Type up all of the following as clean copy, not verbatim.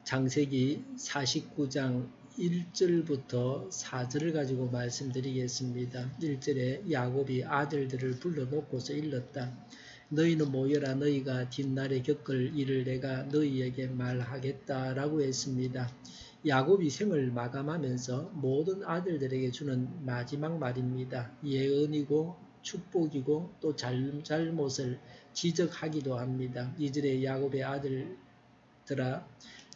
창세기 49장 1절부터 4절을 가지고 말씀드리겠습니다. 1절에 야곱이 아들들을 불러놓고서 일렀다. 너희는 모여라. 너희가 뒷날에 겪을 일을 내가 너희에게 말하겠다라고 했습니다. 야곱이 생을 마감하면서 모든 아들들에게 주는 마지막 말입니다. 예언이고 축복이고 또 잘못을 지적하기도 합니다. 2절에 야곱의 아들들아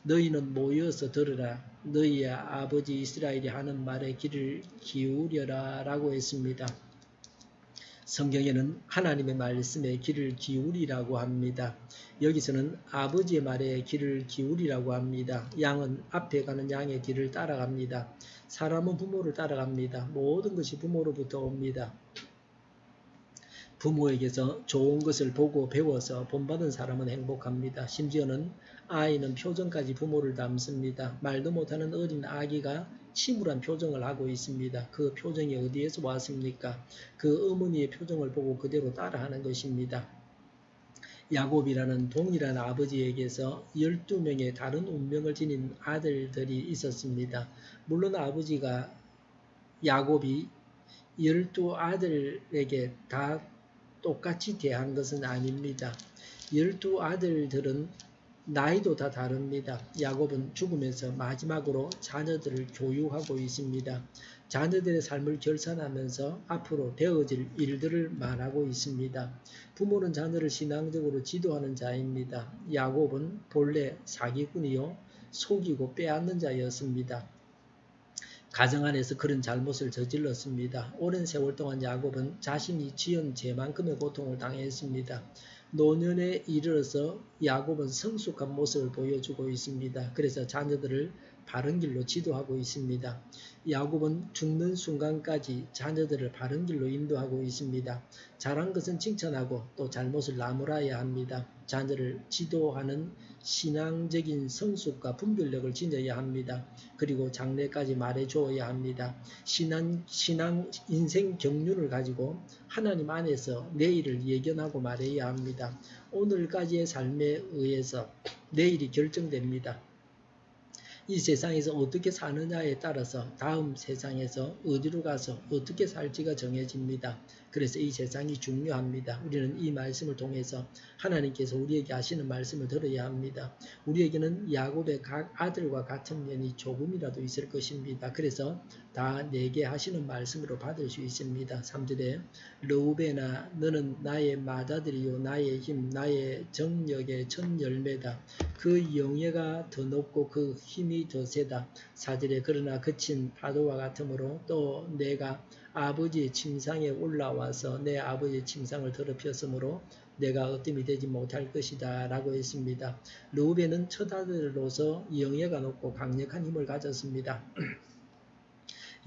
너희는 모여서 들으라. 너희의 아버지 이스라엘이 하는 말에 귀를 기울여라 라고 했습니다. 성경에는 하나님의 말씀에 귀를 기울이라고 합니다. 여기서는 아버지의 말에 귀를 기울이라고 합니다. 양은 앞에 가는 양의 뒤를 따라갑니다. 사람은 부모를 따라갑니다. 모든 것이 부모로부터 옵니다. 부모에게서 좋은 것을 보고 배워서 본받은 사람은 행복합니다. 심지어는 아이는 표정까지 부모를 닮습니다. 말도 못하는 어린 아기가 침울한 표정을 하고 있습니다. 그 표정이 어디에서 왔습니까? 그 어머니의 표정을 보고 그대로 따라하는 것입니다. 야곱이라는 동일한 아버지에게서 12명의 다른 운명을 지닌 아들들이 있었습니다. 물론 아버지가 야곱이 12아들에게 다 똑같이 대한 것은 아닙니다. 12아들들은 나이도 다 다릅니다. 야곱은 죽으면서 마지막으로 자녀들을 교육하고 있습니다. 자녀들의 삶을 결산하면서 앞으로 되어질 일들을 말하고 있습니다. 부모는 자녀를 신앙적으로 지도하는 자입니다. 야곱은 본래 사기꾼이요 속이고 빼앗는 자였습니다. 가정 안에서 그런 잘못을 저질렀습니다. 오랜 세월 동안 야곱은 자신이 지은 죄만큼의 고통을 당했습니다. 노년에 이르러서 야곱은 성숙한 모습을 보여주고 있습니다. 그래서 자녀들을 바른 길로 지도하고 있습니다. 야곱은 죽는 순간까지 자녀들을 바른 길로 인도하고 있습니다. 잘한 것은 칭찬하고 또 잘못을 나무라야 합니다. 자녀를 지도하는 신앙적인 성숙과 분별력을 지녀야 합니다. 그리고 장래까지 말해주어야 합니다. 신앙 인생 경륜을 가지고 하나님 안에서 내일을 예견하고 말해야 합니다. 오늘까지의 삶에 의해서 내일이 결정됩니다. 이 세상에서 어떻게 사느냐에 따라서 다음 세상에서 어디로 가서 어떻게 살지가 정해집니다. 그래서 이 세상이 중요합니다. 우리는 이 말씀을 통해서 하나님께서 우리에게 하시는 말씀을 들어야 합니다. 우리에게는 야곱의 각 아들과 같은 면이 조금이라도 있을 것입니다. 그래서 다 내게 하시는 말씀으로 받을 수 있습니다. 3절에 르우벤아 너는 나의 맏아들이요 나의 힘 나의 정력의 첫 열매다. 그 영예가 더 높고 그 힘이 더 세다. 4절에 그러나 그친 파도와 같으므로 또 내가 아버지의 침상에 올라와서 내 아버지의 침상을 더럽혔으므로 내가 어뜸이 되지 못할 것이다 라고 했습니다. 르우벤은 첫 아들로서 영예가 높고 강력한 힘을 가졌습니다.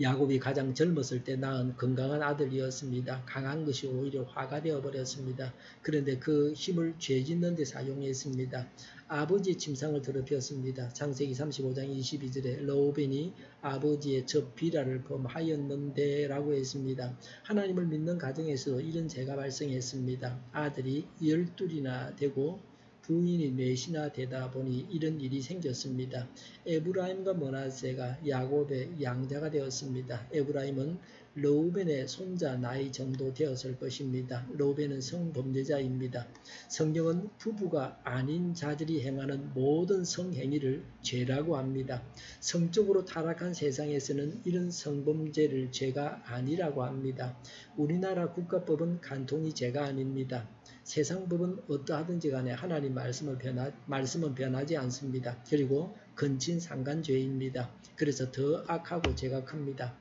야곱이 가장 젊었을 때 낳은 건강한 아들이었습니다. 강한 것이 오히려 화가 되어버렸습니다. 그런데 그 힘을 죄 짓는 데 사용했습니다. 아버지의 침상을 더럽혔습니다. 창세기 35장 22절에 르우벤이 아버지의 첩 비라를 범하였는데 라고 했습니다. 하나님을 믿는 가정에서도 이런 죄가 발생했습니다. 아들이 12이나 되고 부인이 넷이나 되다 보니 이런 일이 생겼습니다. 에브라임과 므낫세가 야곱의 양자가 되었습니다. 에브라임은 르우벤의 손자 나이 정도 되었을 것입니다. 르우벤은 성범죄자입니다. 성경은 부부가 아닌 자들이 행하는 모든 성행위를 죄라고 합니다. 성적으로 타락한 세상에서는 이런 성범죄를 죄가 아니라고 합니다. 우리나라 국가법은 간통이 죄가 아닙니다. 세상 법은 어떠하든지 간에 하나님 말씀은 변하지 않습니다. 그리고 근친상간죄입니다. 그래서 더 악하고 죄가 큽니다.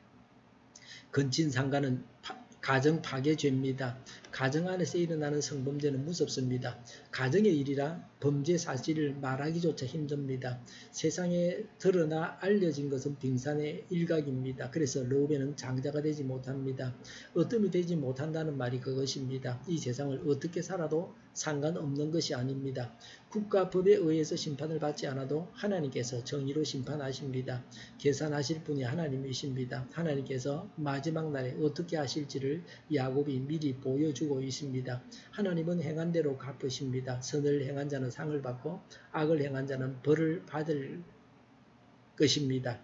근친상간은 가정 파괴죄입니다. 가정 안에서 일어나는 성범죄는 무섭습니다. 가정의 일이라 범죄 사실을 말하기조차 힘듭니다. 세상에 드러나 알려진 것은 빙산의 일각입니다. 그래서 르우벤은 장자가 되지 못합니다. 어뜸이 되지 못한다는 말이 그것입니다. 이 세상을 어떻게 살아도 상관없는 것이 아닙니다. 국가법에 의해서 심판을 받지 않아도 하나님께서 정의로 심판하십니다. 계산하실 분이 하나님이십니다. 하나님께서 마지막 날에 어떻게 하실지를 야곱이 미리 보여주 주고 있습니다. 하나님은 행한 대로 갚으십니다. 선을 행한 자는 상을 받고 악을 행한 자는 벌을 받을 것입니다.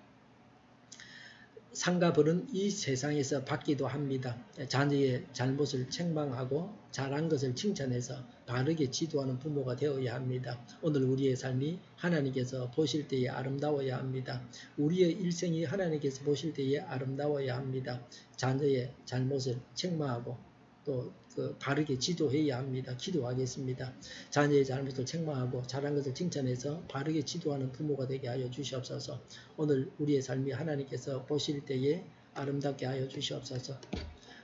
상과 벌은 이 세상에서 받기도 합니다. 자녀의 잘못을 책망하고 잘한 것을 칭찬해서 바르게 지도하는 부모가 되어야 합니다. 오늘 우리의 삶이 하나님께서 보실 때에 아름다워야 합니다. 우리의 일생이 하나님께서 보실 때에 아름다워야 합니다. 자녀의 잘못을 책망하고 또 바르게 지도해야 합니다. 기도하겠습니다. 자녀의 잘못을 책망하고 잘한 것을 칭찬해서 바르게 지도하는 부모가 되게 하여 주시옵소서. 오늘 우리의 삶이 하나님께서 보실 때에 아름답게 하여 주시옵소서.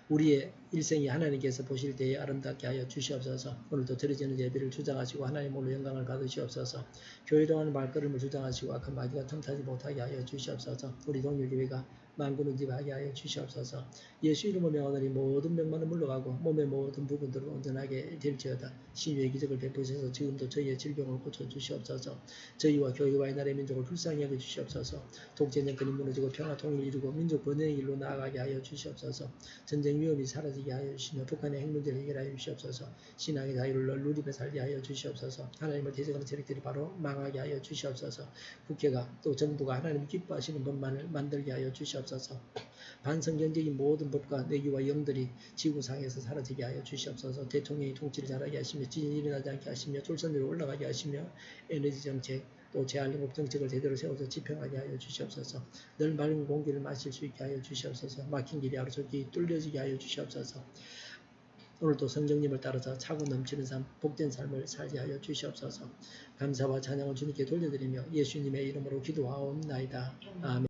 우리의 일생이 하나님께서 보실 때에 아름답게 하여 주시옵소서. 오늘도 드려지는 예배를 주장하시고 하나님으로 영광을 받으시옵소서. 교회로 하는 발걸음을 주장하시고 악한 마귀가 틈타지 못하게 하여 주시옵소서. 우리 동료교회가 만군을 지하게 하여 주시옵소서. 예수 이름으로 명하노니 모든 병만은 물러가고 몸의 모든 부분들을 온전하게 될지어다. 신유의 기적을 베푸셔서 지금도 저희의 질병을 고쳐주시옵소서. 저희와 교회와 나라의 민족을 불쌍히 여겨주시옵소서. 독재는 그림 무너지고 평화 통일을 이루고 민족 번영의 길로 나아가게 하여 주시옵소서. 전쟁 위험이 사라지게 하여 주시며 북한의 핵 문제를 해결하여 주시옵소서. 신앙의 자유를 누리며 살게 하여 주시옵소서. 하나님을 대적하는 세력들이 바로 망하게 하여 주시옵소서. 국회가 또 정부가 하나님 기뻐하시는 법만을 만들게 하여 주시옵소서. 반성경적인 모든 법과 내규와 영들이 지구상에서 사라지게 하여 주시옵소서. 대통령이 통치를 잘하게 하시며 지진이 일어나지 않게 하시며 출산율이 올라가게 하시며 에너지 정책 또 재활용업 정책을 제대로 세워서 집행하게 하여 주시옵소서. 늘 맑은 공기를 마실 수 있게 하여 주시옵소서. 막힌 길이 하루속히 뚫려지게 하여 주시옵소서. 오늘도 성령님을 따라서 차고 넘치는 삶, 복된 삶을 살게 하여 주시옵소서. 감사와 찬양을 주님께 돌려드리며 예수님의 이름으로 기도하옵나이다. 아멘.